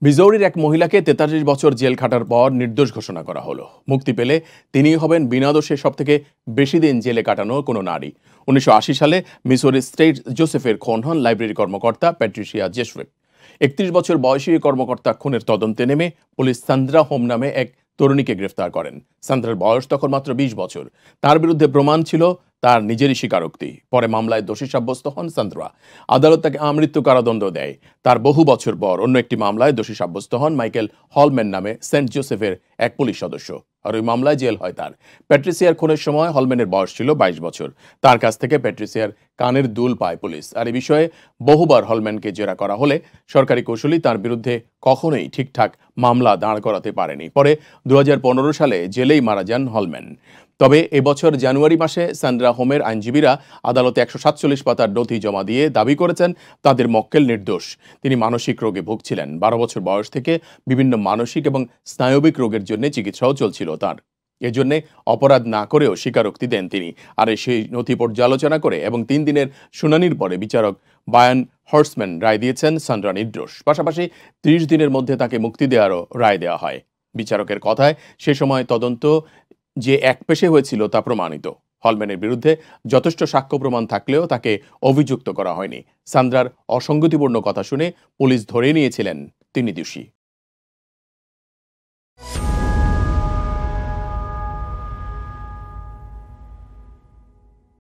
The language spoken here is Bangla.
মিজৌরির এক মহিলাকে ৪৩ বছর জেল খাটার পর নির্দোষ ঘোষণা করা হলো। মুক্তি পেলে তিনিই হবেন বিনা দোষে সবথেকে বেশি দিন জেলে কাটানো কোনো নারী। ১৯৮০ সালে মিসৌরির স্টেট জোসেফের খুন হন লাইব্রেরি কর্মকর্তা প্যাট্রিশিয়া জেসুইক। ৩১ বছর বয়সী এই কর্মকর্তা খুনের তদন্তে নেমে পুলিশ সান্দ্রা হোম নামে এক তরুণীকে গ্রেফতার করেন। সান্দ্রার বয়স তখন মাত্র ২০ বছর। তার বিরুদ্ধে প্রমাণ ছিল তার নিজেরই স্বীকারোক্তি। পরে মামলায় দোষী সাব্যস্ত হন সান্দ্রা। আদালত তাকে আমৃত্যু কারাদণ্ড দেয়। তার বহু বছর পর অন্য একটি মামলায় দোষী সাব্যস্ত হন মাইকেল হলম্যান নামে সেন্ট জোসেফের এক পুলিশ সদস্য। আর ওই মামলায় জেল হয় তার। প্যাট্রিসিয়ার খুনের সময় হলম্যানের বয়স ছিল ২২ বছর। তার কাছ থেকে প্যাট্রিসিয়ার কানের দুল পায় পুলিশ। আর এ বিষয়ে বহুবার হলম্যানকে জেরা করা হলে সরকারি কৌঁসুলি তার বিরুদ্ধে কখনোই ঠিকঠাক মামলা দাঁড় করাতে পারেনি। পরে ২০১৫ সালে জেলেই মারা যান হলম্যান। তবে এবছর জানুয়ারি মাসে সান্দ্রা হোমের আইনজীবীরা আদালতে ১৪৭ পাতার নথি জমা দিয়ে দাবি করেছেন তাদের মক্কেল নির্দোষ। তিনি মানসিক রোগে ভুগছিলেন। ১২ বছর বয়স থেকে বিভিন্ন মানসিক এবং স্নায়বিক রোগের জন্য চিকিৎসাও চলছিল তার। এজন্য অপরাধ না করেও স্বীকারোক্তি দেন তিনি। আর সেই নথি পর্যালোচনা করে এবং ৩ দিনের শুনানির পরে বিচারক বায়ান হর্সম্যান রায় দিয়েছেন সান্দ্রা নির্দোষ। পাশাপাশি ৩০ দিনের মধ্যে তাকে মুক্তি দেওয়ারও রায় দেওয়া হয়। বিচারকের কথায় সে সময় তদন্ত যে একপেশে হয়েছিল তা প্রমাণিত। হলম্যানের বিরুদ্ধে যথেষ্ট সাক্ষ্য প্রমাণ থাকলেও তাকে অভিযুক্ত করা হয়নি। সান্দ্রার অসঙ্গতিপূর্ণ কথা শুনে পুলিশ ধরে নিয়েছিলেন তিনি দোষী।